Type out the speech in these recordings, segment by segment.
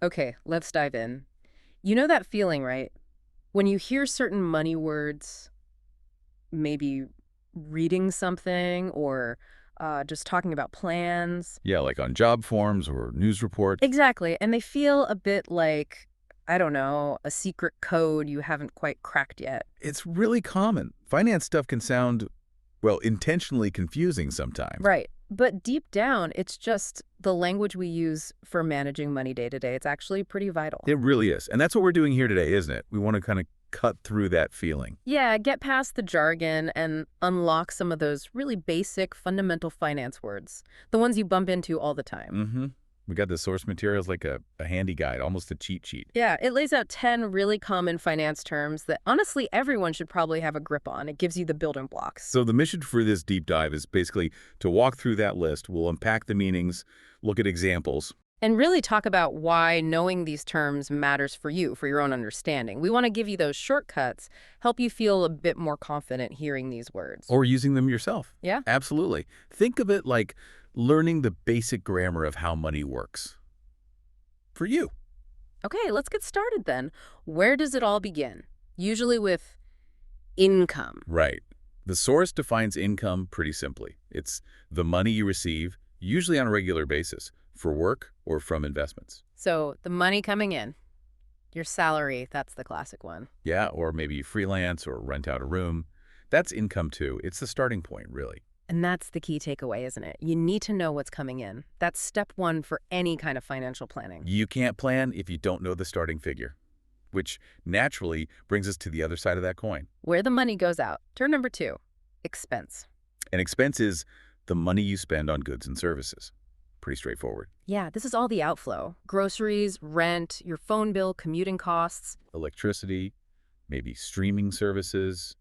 Okay, let's dive in. You know that feeling, right? When you hear certain money words, maybe reading something or just talking about plans. Yeah, like on job forms or news reports. Exactly. And they feel a bit like, I don't know, a secret code you haven't quite cracked yet. It's really common. Finance stuff can sound, well, intentionally confusing sometimes. Right. But deep down, it's just the language we use for managing money day to day. It's actually pretty vital. It really is. And that's what we're doing here today, isn't it? We want to kind of cut through that feeling. Yeah, get past the jargon and unlock some of those really basic, fundamental finance words, the ones you bump into all the time. Mm-hmm. We got the source materials like a handy guide, almost a cheat sheet. Yeah, it lays out 10 really common finance terms that honestly everyone should probably have a grip on. It gives you the building blocks. So the mission for this deep dive is basically to walk through that list. We'll unpack the meanings, look at examples. And really talk about why knowing these terms matters for you, for your own understanding. We want to give you those shortcuts, help you feel a bit more confident hearing these words. Or using them yourself. Yeah? Absolutely. Think of it like learning the basic grammar of how money works. For you. Okay, let's get started then. Where does it all begin? Usually with income. Right. The source defines income pretty simply. It's the money you receive, usually on a regular basis, for work or from investments. So the money coming in, your salary, that's the classic one. Yeah, or maybe you freelance or rent out a room. That's income too. It's the starting point, really. And that's the key takeaway, isn't it? You need to know what's coming in. That's step one for any kind of financial planning. You can't plan if you don't know the starting figure, which naturally brings us to the other side of that coin. Where the money goes out. Term number 2, expense. An expense is the money you spend on goods and services. Pretty straightforward. Yeah, this is all the outflow. Groceries, rent, your phone bill, commuting costs. Electricity, maybe streaming services,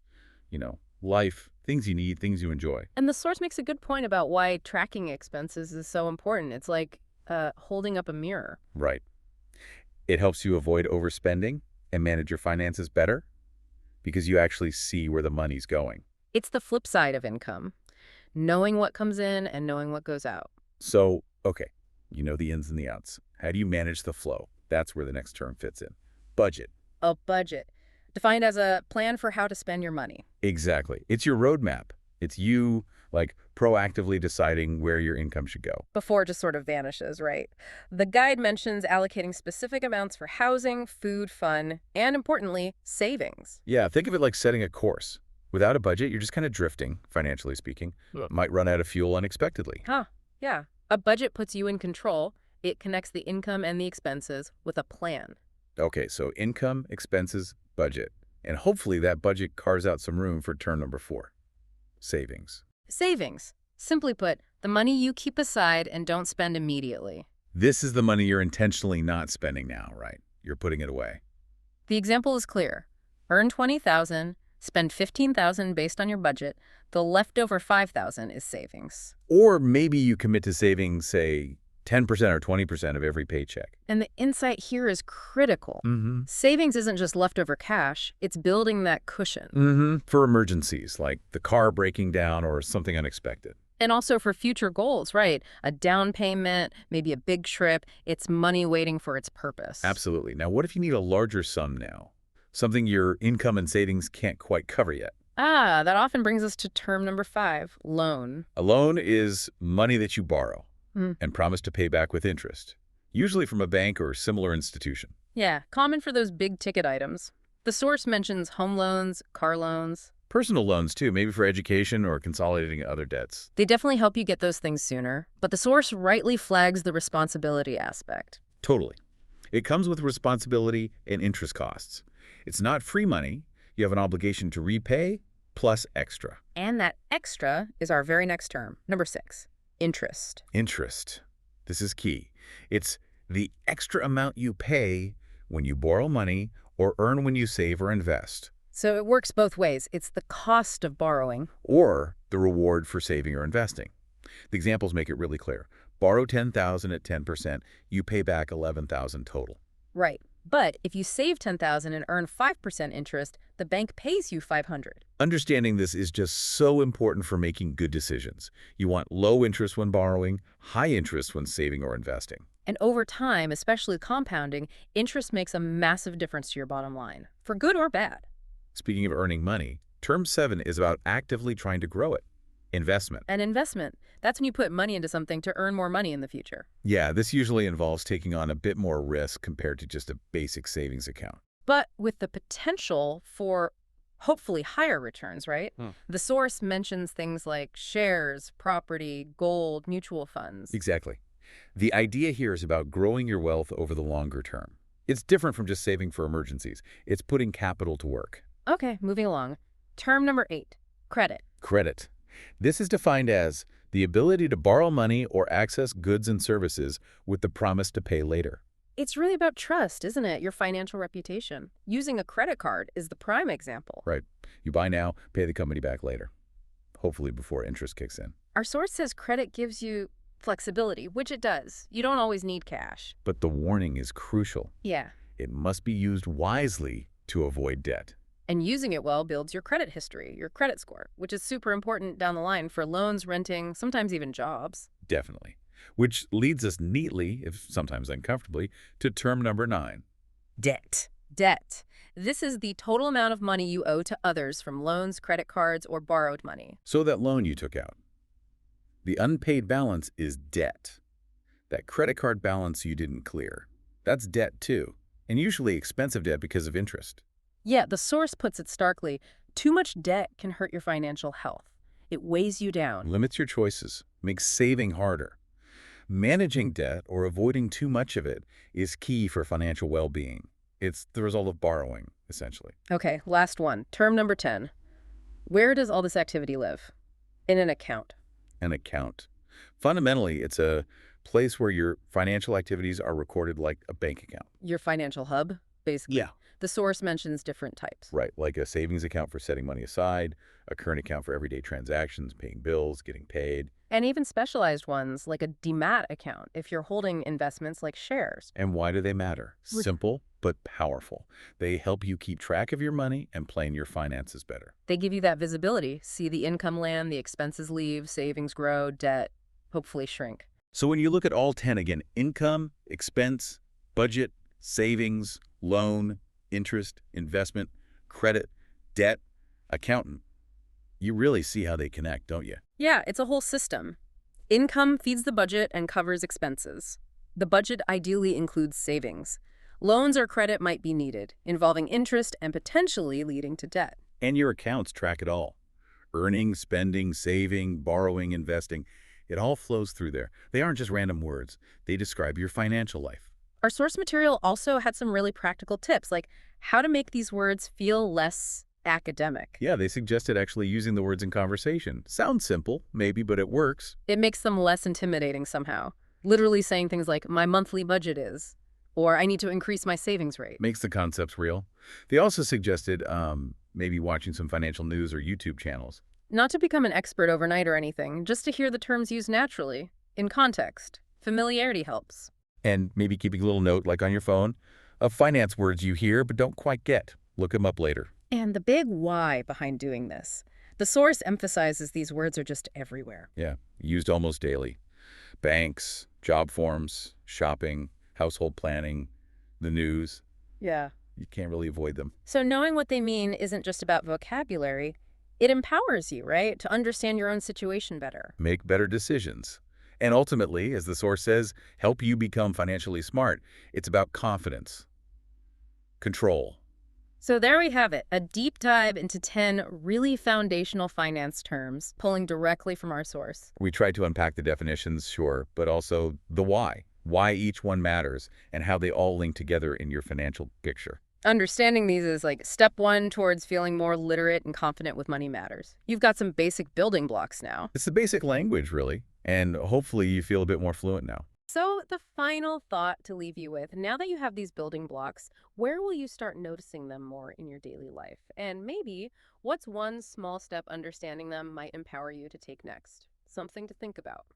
life, things you need, things you enjoy. And the source makes a good point about why tracking expenses is so important. It's like holding up a mirror. Right. It helps you avoid overspending and manage your finances better because you actually see where the money's going. It's the flip side of income, knowing what comes in and knowing what goes out. So, okay, you know the ins and the outs. How do you manage the flow? That's where the next term fits in. Budget. A budget, defined as a plan for how to spend your money. Exactly. It's your roadmap. It's you, proactively deciding where your income should go. Before it just sort of vanishes, right? The guide mentions allocating specific amounts for housing, food, fun, and importantly, savings. Yeah, think of it like setting a course. Without a budget, you're just kind of drifting, financially speaking. Might run out of fuel unexpectedly. Yeah. A budget puts you in control. It connects the income and the expenses with a plan. Okay, so income, expenses, budget. And hopefully that budget carves out some room for term number 4, savings. Savings. Simply put, the money you keep aside and don't spend immediately. This is the money you're intentionally not spending now, right? You're putting it away. The example is clear. Earn $20,000, spend $15,000 based on your budget. The leftover $5,000 is savings. Or maybe you commit to saving, say, 10% or 20% of every paycheck. And the insight here is critical. Savings isn't just leftover cash, it's building that cushion. For emergencies, like the car breaking down or something unexpected. And also for future goals, right? A down payment, maybe a big trip. It's money waiting for its purpose. Absolutely. Now, what if you need a larger sum now? Something your income and savings can't quite cover yet. That often brings us to term number 5, loan. A loan is money that you borrow and promise to pay back with interest, usually from a bank or similar institution. Yeah, common for those big ticket items. The source mentions home loans, car loans. Personal loans, too, maybe for education or consolidating other debts. They definitely help you get those things sooner, but the source rightly flags the responsibility aspect. Totally. It comes with responsibility and interest costs. It's not free money. You have an obligation to repay plus extra. And that extra is our very next term, number 6, interest. Interest. This is key. It's the extra amount you pay when you borrow money or earn when you save or invest. So it works both ways. It's the cost of borrowing. Or the reward for saving or investing. The examples make it really clear. Borrow $10,000 at 10%, you pay back $11,000 total. Right. But if you save $10,000 and earn 5% interest, the bank pays you $500. Understanding this is just so important for making good decisions. You want low interest when borrowing, high interest when saving or investing. And over time, especially compounding, interest makes a massive difference to your bottom line, for good or bad. Speaking of earning money, term 7 is about actively trying to grow it. Investment. An investment, that's when you put money into something to earn more money in the future. Yeah, this usually involves taking on a bit more risk compared to just a basic savings account. But with the potential for hopefully higher returns, right? The source mentions things like shares, property, gold, mutual funds. Exactly. The idea here is about growing your wealth over the longer term. It's different from just saving for emergencies. It's putting capital to work. Okay, moving along. Term number 8, credit. Credit. This is defined as the ability to borrow money or access goods and services with the promise to pay later. It's really about trust, isn't it? Your financial reputation. Using a credit card is the prime example. Right. You buy now, pay the company back later. Hopefully before interest kicks in. Our source says credit gives you flexibility, which it does. You don't always need cash. But the warning is crucial. Yeah. It must be used wisely to avoid debt. And using it well builds your credit history, your credit score, which is super important down the line for loans, renting, sometimes even jobs. Definitely. Which leads us neatly, if sometimes uncomfortably, to term number 9. Debt. Debt. This is the total amount of money you owe to others from loans, credit cards, or borrowed money. So that loan you took out. The unpaid balance is debt. That credit card balance you didn't clear. That's debt too, and usually expensive debt because of interest. Yeah, the source puts it starkly. Too much debt can hurt your financial health. It weighs you down. Limits your choices, makes saving harder. Managing debt or avoiding too much of it is key for financial well-being. It's the result of borrowing, essentially. Okay, last one. Term number 10. Where does all this activity live? In an account. An account. Fundamentally, it's a place where your financial activities are recorded like a bank account. Your financial hub, basically. Yeah. The source mentions different types. Right, like a savings account for setting money aside, a current account for everyday transactions, paying bills, getting paid. And even specialized ones, like a demat account, if you're holding investments like shares. And why do they matter? Simple, but powerful. They help you keep track of your money and plan your finances better. They give you that visibility. See the income land, the expenses leave, savings grow, debt hopefully shrink. So when you look at all 10 again, income, expense, budget, savings, loan, interest, investment, credit, debt, accountant, you really see how they connect, don't you? Yeah, it's a whole system. Income feeds the budget and covers expenses. The budget ideally includes savings. Loans or credit might be needed, involving interest and potentially leading to debt. And your accounts track it all. Earning, spending, saving, borrowing, investing. It all flows through there. They aren't just random words. They describe your financial life. Our source material also had some really practical tips, like how to make these words feel less academic. Yeah, they suggested actually using the words in conversation. Sounds simple, maybe, but it works. It makes them less intimidating somehow. Literally saying things like, my monthly budget is, or I need to increase my savings rate. Makes the concepts real. They also suggested maybe watching some financial news or YouTube channels. Not to become an expert overnight or anything, just to hear the terms used naturally, in context. Familiarity helps. And maybe keeping a little note, like on your phone, of finance words you hear but don't quite get. Look them up later. And the big why behind doing this. The source emphasizes these words are just everywhere. Yeah, used almost daily. Banks, job forms, shopping, household planning, the news. Yeah. You can't really avoid them. So knowing what they mean isn't just about vocabulary. It empowers you, right, to understand your own situation better. Make better decisions. And ultimately, as the source says, help you become financially smart. It's about confidence, control. So there we have it, a deep dive into 10 really foundational finance terms, pulling directly from our source. We tried to unpack the definitions, sure, but also the why each one matters, and how they all link together in your financial picture. Understanding these is like step 1 towards feeling more literate and confident with money matters. You've got some basic building blocks now. It's the basic language, really, and hopefully you feel a bit more fluent now. So the final thought to leave you with, now that you have these building blocks, where will you start noticing them more in your daily life? And maybe what's one small step understanding them might empower you to take next? Something to think about.